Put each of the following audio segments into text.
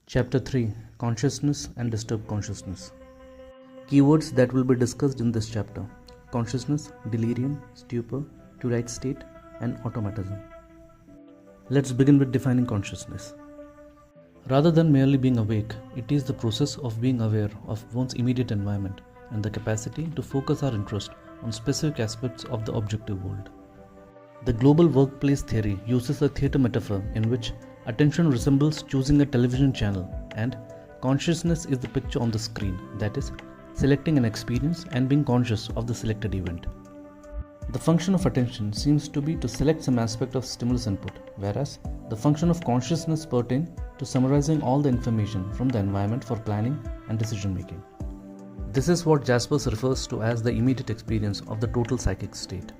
Chapter 3 Consciousness and Disturbed Consciousness. Keywords that will be discussed in this chapter: consciousness, delirium, stupor, twilight state, and automatism. Let's begin with defining consciousness. Rather than merely being awake, it is the process of being aware of one's immediate environment and the capacity to focus our interest on specific aspects of the objective world. The global workplace theory uses a theater metaphor in which attention resembles choosing a television channel and consciousness is the picture on the screen, that is, selecting an experience and being conscious of the selected event. The function of attention seems to be to select some aspect of stimulus input, whereas the function of consciousness pertains to summarizing all the information from the environment for planning and decision making. This is what Jaspers refers to as the immediate experience of the total psychic state.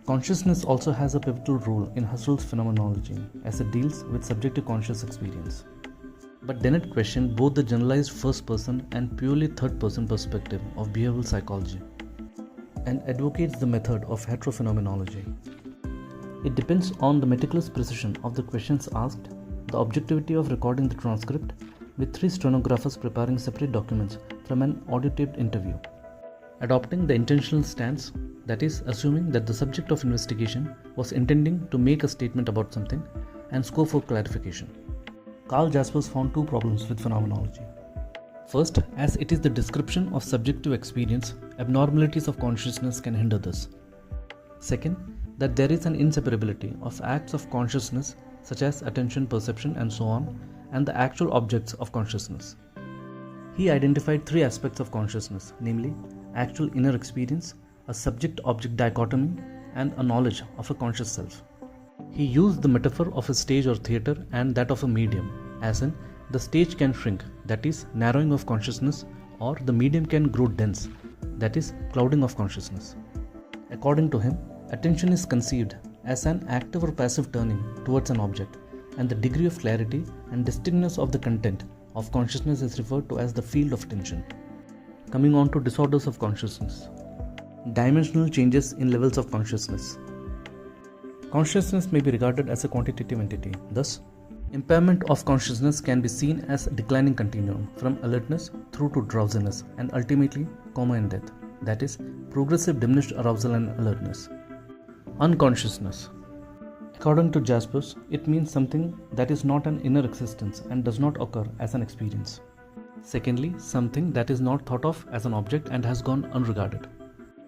Consciousness also has a pivotal role in Husserl's phenomenology as it deals with subjective conscious experience. But Dennett questioned both the generalized first-person and purely third-person perspective of behavioral psychology and advocates the method of heterophenomenology. It depends on the meticulous precision of the questions asked, the objectivity of recording the transcript, with 3 stenographers preparing separate documents from an audiotaped interview. Adopting the intentional stance, that is, assuming that the subject of investigation was intending to make a statement about something, and scope for clarification. Carl Jaspers found 2 problems with phenomenology. First, as it is the description of subjective experience, abnormalities of consciousness can hinder this. Second, that there is an inseparability of acts of consciousness such as attention, perception, and so on, and the actual objects of consciousness. He identified 3 aspects of consciousness, namely actual inner experience, a subject-object dichotomy, and a knowledge of a conscious self. He used the metaphor of a stage or theatre and that of a medium, as in the stage can shrink, that is, narrowing of consciousness, or the medium can grow dense, that is, clouding of consciousness. According to him, attention is conceived as an active or passive turning towards an object, and the degree of clarity and distinctness of the content of consciousness is referred to as the field of attention. Coming on to disorders of consciousness. Dimensional changes in levels of consciousness. Consciousness may be regarded as a quantitative entity. Thus, impairment of consciousness can be seen as a declining continuum from alertness through to drowsiness and ultimately coma and death, that is, progressive diminished arousal and alertness. Unconsciousness. According to Jaspers, it means something that is not an inner existence and does not occur as an experience. Secondly, something that is not thought of as an object and has gone unregarded.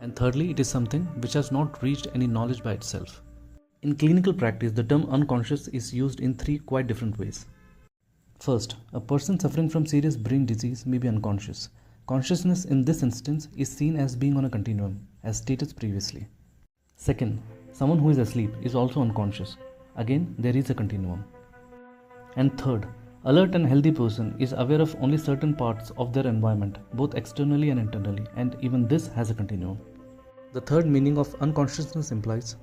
And thirdly, it is something which has not reached any knowledge by itself. In clinical practice, the term unconscious is used in 3 quite different ways. First, a person suffering from serious brain disease may be unconscious. Consciousness in this instance is seen as being on a continuum, as stated previously. Second, someone who is asleep is also unconscious. Again, there is a continuum. And third, alert and healthy person is aware of only certain parts of their environment, both externally and internally, and even this has a continuum. The third meaning of unconsciousness implies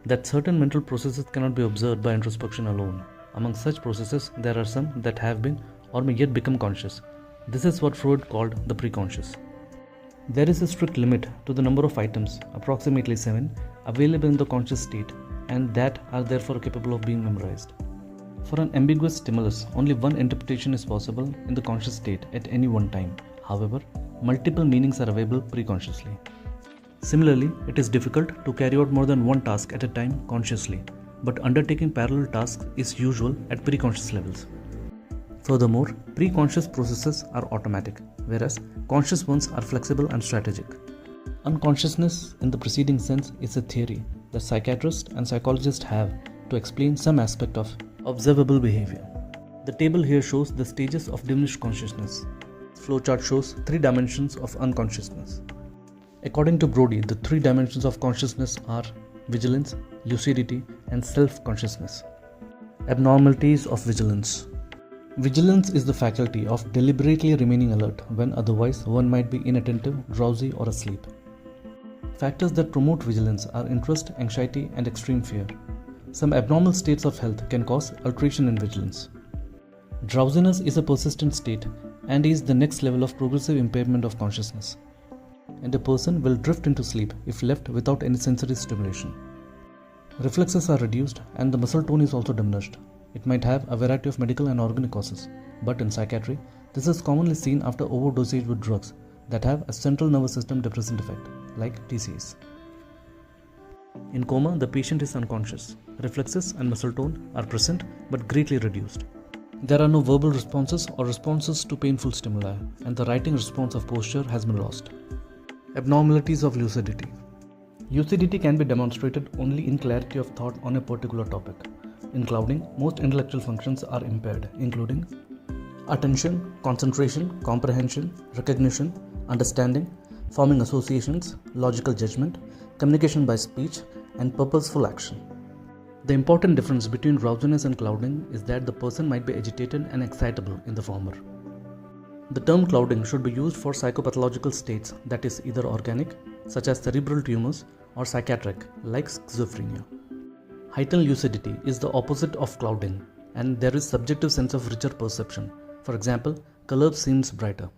that certain mental processes cannot be observed by introspection alone. Among such processes, there are some that have been or may yet become conscious. This is what Freud called the preconscious. There is a strict limit to the number of items, approximately 7, available in the conscious state, and that are therefore capable of being memorized. For an ambiguous stimulus, only one interpretation is possible in the conscious state at any one time. However, multiple meanings are available preconsciously. Similarly, it is difficult to carry out more than one task at a time consciously, but undertaking parallel tasks is usual at preconscious levels. Furthermore, preconscious processes are automatic, whereas conscious ones are flexible and strategic. Unconsciousness, in the preceding sense, is a theory that psychiatrists and psychologists have to explain some aspect of observable behavior. The table here shows the stages of diminished consciousness. The flowchart shows 3 dimensions of unconsciousness. According to Brody, the 3 dimensions of consciousness are vigilance, lucidity, and self-consciousness. Abnormalities of vigilance. Vigilance is the faculty of deliberately remaining alert when otherwise one might be inattentive, drowsy, or asleep. Factors that promote vigilance are interest, anxiety, and extreme fear. Some abnormal states of health can cause alteration in vigilance. Drowsiness is a persistent state and is the next level of progressive impairment of consciousness. And a person will drift into sleep if left without any sensory stimulation. Reflexes are reduced and the muscle tone is also diminished. It might have a variety of medical and organic causes, but in psychiatry, this is commonly seen after overdosage with drugs that have a central nervous system depressant effect, like TCAs. In coma, the patient is unconscious. Reflexes and muscle tone are present but greatly reduced. There are no verbal responses or responses to painful stimuli, and the writing response of posture has been lost. Abnormalities of lucidity. Lucidity can be demonstrated only in clarity of thought on a particular topic. In clouding, most intellectual functions are impaired, including attention, concentration, comprehension, recognition, understanding, forming associations, logical judgment, communication by speech, and purposeful action. The important difference between drowsiness and clouding is that the person might be agitated and excitable in the former. The term clouding should be used for psychopathological states, that is either organic, such as cerebral tumors, or psychiatric, like schizophrenia. Heightened lucidity is the opposite of clouding, and there is subjective sense of richer perception. For example, color seems brighter.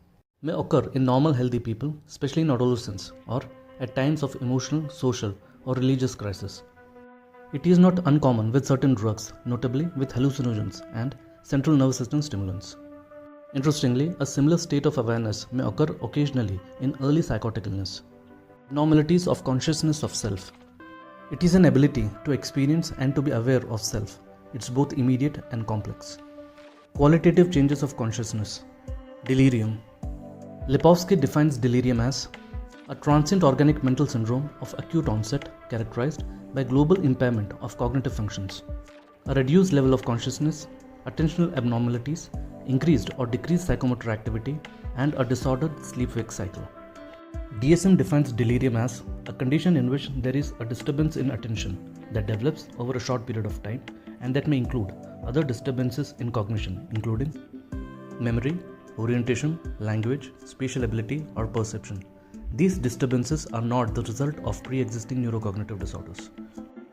May occur in normal healthy people, especially in adolescence, or at times of emotional, social, or religious crisis. It is not uncommon with certain drugs, notably with hallucinogens and central nervous system stimulants. Interestingly, a similar state of awareness may occur occasionally in early psychotic illness. Abnormalities of consciousness of self. It is an ability to experience and to be aware of self. It's both immediate and complex. Qualitative changes of consciousness. Delirium. Lipovsky defines delirium as a transient organic mental syndrome of acute onset characterized by global impairment of cognitive functions, a reduced level of consciousness, attentional abnormalities, increased or decreased psychomotor activity, and a disordered sleep-wake cycle. DSM defines delirium as a condition in which there is a disturbance in attention that develops over a short period of time and that may include other disturbances in cognition, including memory, orientation, language, spatial ability, or perception. These disturbances are not the result of pre-existing neurocognitive disorders.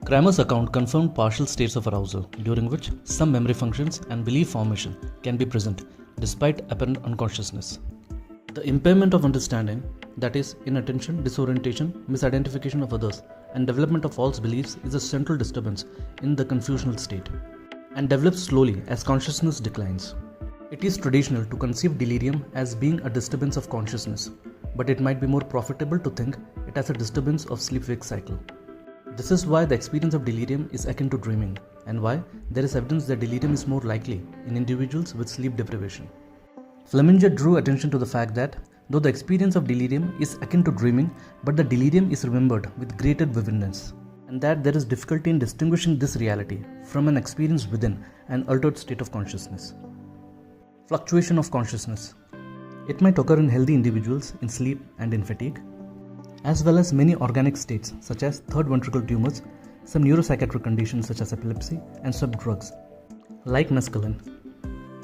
Kramer's account confirmed partial states of arousal, during which some memory functions and belief formation can be present despite apparent unconsciousness. The impairment of understanding, that is, inattention, disorientation, misidentification of others, and development of false beliefs, is a central disturbance in the confusional state and develops slowly as consciousness declines. It is traditional to conceive delirium as being a disturbance of consciousness, but it might be more profitable to think it as a disturbance of sleep-wake cycle. This is why the experience of delirium is akin to dreaming, and why there is evidence that delirium is more likely in individuals with sleep deprivation. Fleminger drew attention to the fact that though the experience of delirium is akin to dreaming, but the delirium is remembered with greater vividness, and that there is difficulty in distinguishing this reality from an experience within an altered state of consciousness. Fluctuation of consciousness. It might occur in healthy individuals in sleep and in fatigue, as well as many organic states such as third ventricle tumors, some neuropsychiatric conditions such as epilepsy, and some drugs like mescaline.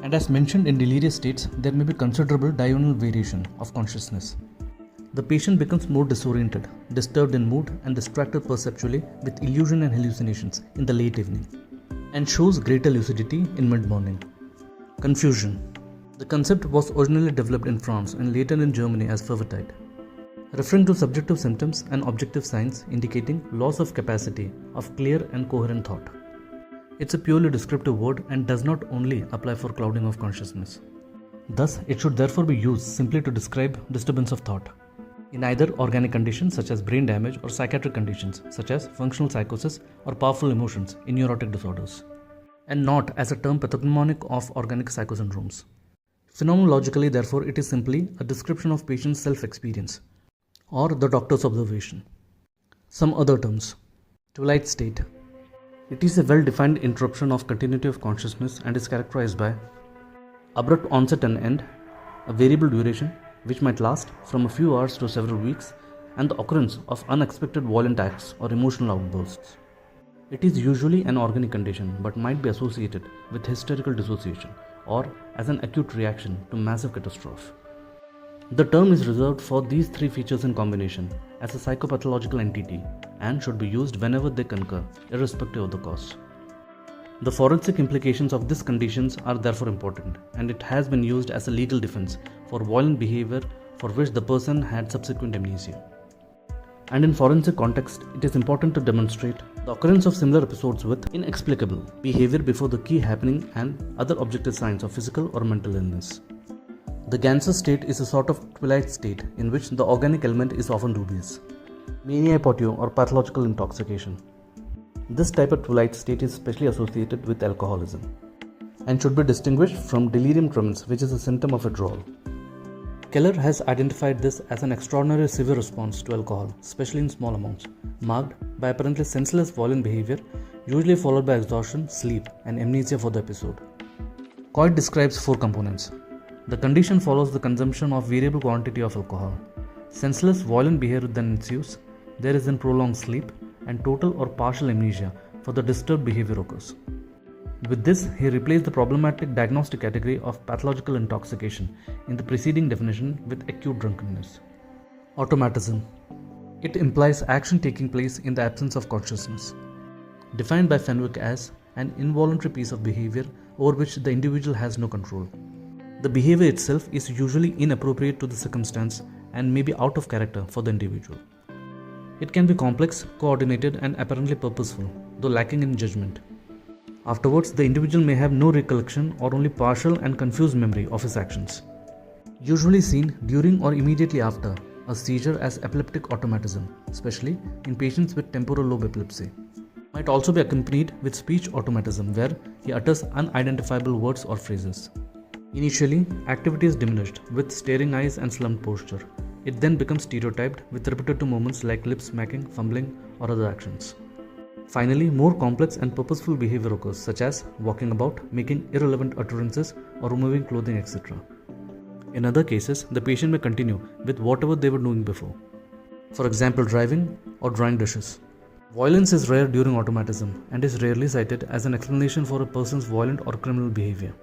And as mentioned in delirious states, there may be considerable diurnal variation of consciousness. The patient becomes more disoriented, disturbed in mood, and distracted perceptually with illusion and hallucinations in the late evening, and shows greater lucidity in mid-morning. Confusion. The concept was originally developed in France and later in Germany as fervotide, referring to subjective symptoms and objective signs indicating loss of capacity of clear and coherent thought. It's a purely descriptive word and does not only apply for clouding of consciousness. Thus, it should therefore be used simply to describe disturbance of thought in either organic conditions such as brain damage or psychiatric conditions such as functional psychosis or powerful emotions in neurotic disorders, and not as a term pathognomonic of organic psychosyndromes. Phenomenologically, therefore, it is simply a description of patient's self-experience or the doctor's observation. Some other terms. Twilight state. It is a well-defined interruption of continuity of consciousness and is characterized by abrupt onset and end, a variable duration which might last from a few hours to several weeks, and the occurrence of unexpected violent acts or emotional outbursts. It is usually an organic condition but might be associated with hysterical dissociation or as an acute reaction to massive catastrophe. The term is reserved for these three features in combination as a psychopathological entity and should be used whenever they concur, irrespective of the cause. The forensic implications of these conditions are therefore important, and it has been used as a legal defense for violent behavior for which the person had subsequent amnesia. And in forensic context, it is important to demonstrate the occurrence of similar episodes with inexplicable behavior before the key happening and other objective signs of physical or mental illness. The Ganser state is a sort of Twilight state in which the organic element is often dubious. Mania POTU or pathological intoxication. This type of Twilight state is especially associated with alcoholism and should be distinguished from delirium tremens, which is a symptom of withdrawal. Keller has identified this as an extraordinary severe response to alcohol, especially in small amounts, marked by apparently senseless violent behavior, usually followed by exhaustion, sleep, and amnesia for the episode. Coit describes 4 components. The condition follows the consumption of variable quantity of alcohol. Senseless violent behavior then ensues. There is then prolonged sleep, and total or partial amnesia for the disturbed behavior occurs. With this, he replaced the problematic diagnostic category of pathological intoxication in the preceding definition with acute drunkenness. Automatism. It implies action taking place in the absence of consciousness. Defined by Fenwick as an involuntary piece of behavior over which the individual has no control. The behavior itself is usually inappropriate to the circumstance and may be out of character for the individual. It can be complex, coordinated, and apparently purposeful, though lacking in judgment. Afterwards, the individual may have no recollection or only partial and confused memory of his actions. Usually seen during or immediately after a seizure as epileptic automatism, especially in patients with temporal lobe epilepsy. Might also be accompanied with speech automatism, where he utters unidentifiable words or phrases. Initially, activity is diminished with staring eyes and slumped posture. It then becomes stereotyped with repetitive movements like lip smacking, fumbling, or other actions. Finally, more complex and purposeful behavior occurs, such as walking about, making irrelevant utterances, or removing clothing, etc. In other cases, the patient may continue with whatever they were doing before. For example, driving or drying dishes. Violence is rare during automatism and is rarely cited as an explanation for a person's violent or criminal behavior.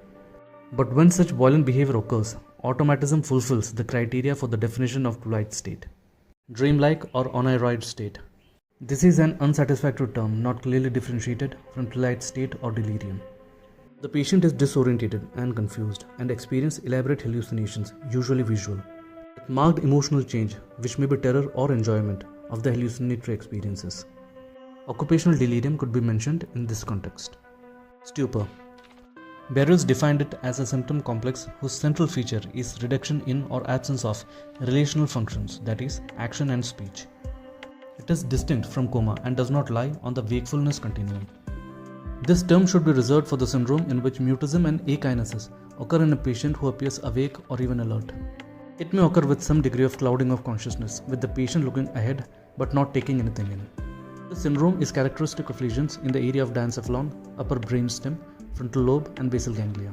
But when such violent behavior occurs, automatism fulfills the criteria for the definition of Twilight state. Dreamlike or ONEIROID state. This is an unsatisfactory term not clearly differentiated from Twilight state or delirium. The patient is disorientated and confused and experiences elaborate hallucinations, usually visual, with marked emotional change, which may be terror or enjoyment of the hallucinatory experiences. Occupational delirium could be mentioned in this context. Stupor. Barrels defined it as a symptom complex whose central feature is reduction in or absence of relational functions, that is, action and speech. It is distinct from coma and does not lie on the wakefulness continuum. This term should be reserved for the syndrome in which mutism and akinesis occur in a patient who appears awake or even alert. It may occur with some degree of clouding of consciousness, with the patient looking ahead but not taking anything in. This syndrome is characteristic of lesions in the area of diencephalon, upper brainstem, frontal lobe, and basal ganglia.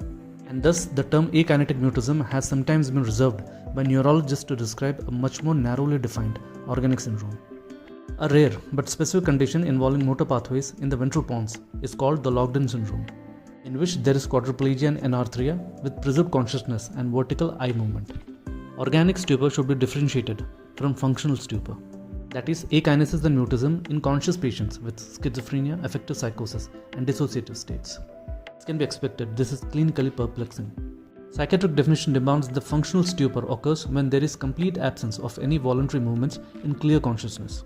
And thus, the term akinetic mutism has sometimes been reserved by neurologists to describe a much more narrowly defined organic syndrome. A rare but specific condition involving motor pathways in the ventral pons is called the locked-in syndrome, in which there is quadriplegia and anarthria with preserved consciousness and vertical eye movement. Organic stupor should be differentiated from functional stupor, that is, akinesis and mutism in conscious patients with schizophrenia, affective psychosis, and dissociative states. As can be expected, this is clinically perplexing. Psychiatric definition demands that the functional stupor occurs when there is complete absence of any voluntary movements in clear consciousness.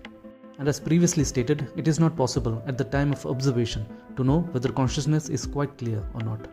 And as previously stated, it is not possible at the time of observation to know whether consciousness is quite clear or not.